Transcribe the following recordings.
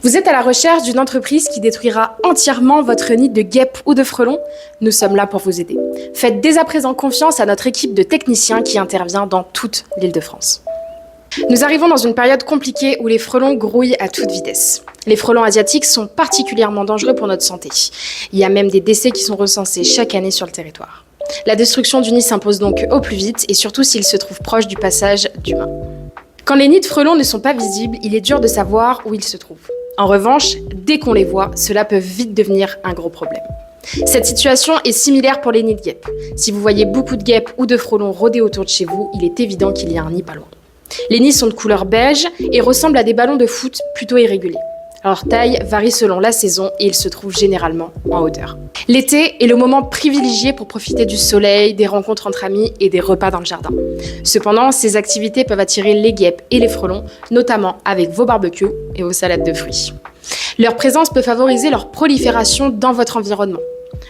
Vous êtes à la recherche d'une entreprise qui détruira entièrement votre nid de guêpes ou de frelons? Nous sommes là pour vous aider. Faites dès à présent confiance à notre équipe de techniciens qui intervient dans toute l'Île-de-France. Nous arrivons dans une période compliquée où les frelons grouillent à toute vitesse. Les frelons asiatiques sont particulièrement dangereux pour notre santé. Il y a même des décès qui sont recensés chaque année sur le territoire. La destruction du nid s'impose donc au plus vite et surtout s'il se trouve proche du passage d'humains. Quand les nids de frelons ne sont pas visibles, il est dur de savoir où ils se trouvent. En revanche, dès qu'on les voit, cela peut vite devenir un gros problème. Cette situation est similaire pour les nids de guêpes. Si vous voyez beaucoup de guêpes ou de frelons rôder autour de chez vous, il est évident qu'il y a un nid pas loin. Les nids sont de couleur beige et ressemblent à des ballons de foot plutôt irréguliers. Leur taille varie selon la saison et ils se trouvent généralement en hauteur. L'été est le moment privilégié pour profiter du soleil, des rencontres entre amis et des repas dans le jardin. Cependant, ces activités peuvent attirer les guêpes et les frelons, notamment avec vos barbecues et vos salades de fruits. Leur présence peut favoriser leur prolifération dans votre environnement.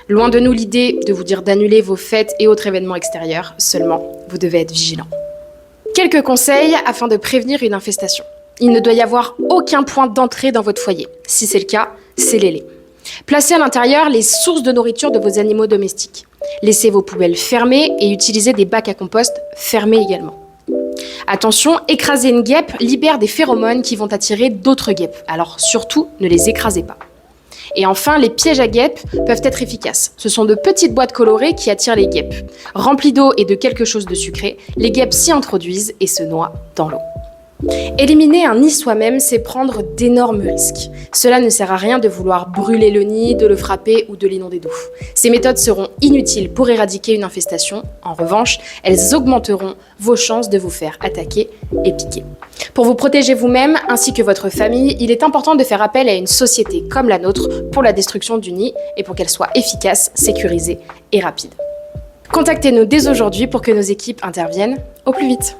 Loin de nous l'idée de vous dire d'annuler vos fêtes et autres événements extérieurs, seulement vous devez être vigilant. Quelques conseils afin de prévenir une infestation. Il ne doit y avoir aucun point d'entrée dans votre foyer. Si c'est le cas, scellez-les. Placez à l'intérieur les sources de nourriture de vos animaux domestiques. Laissez vos poubelles fermées et utilisez des bacs à compost fermés également. Attention, écraser une guêpe libère des phéromones qui vont attirer d'autres guêpes. Alors surtout, ne les écrasez pas. Et enfin, les pièges à guêpes peuvent être efficaces. Ce sont de petites boîtes colorées qui attirent les guêpes. Remplies d'eau et de quelque chose de sucré, les guêpes s'y introduisent et se noient dans l'eau. Éliminer un nid soi-même, c'est prendre d'énormes risques. Cela ne sert à rien de vouloir brûler le nid, de le frapper ou de l'inonder d'eau. Ces méthodes seront inutiles pour éradiquer une infestation. En revanche, elles augmenteront vos chances de vous faire attaquer et piquer. Pour vous protéger vous-même ainsi que votre famille, il est important de faire appel à une société comme la nôtre pour la destruction du nid et pour qu'elle soit efficace, sécurisée et rapide. Contactez-nous dès aujourd'hui pour que nos équipes interviennent au plus vite.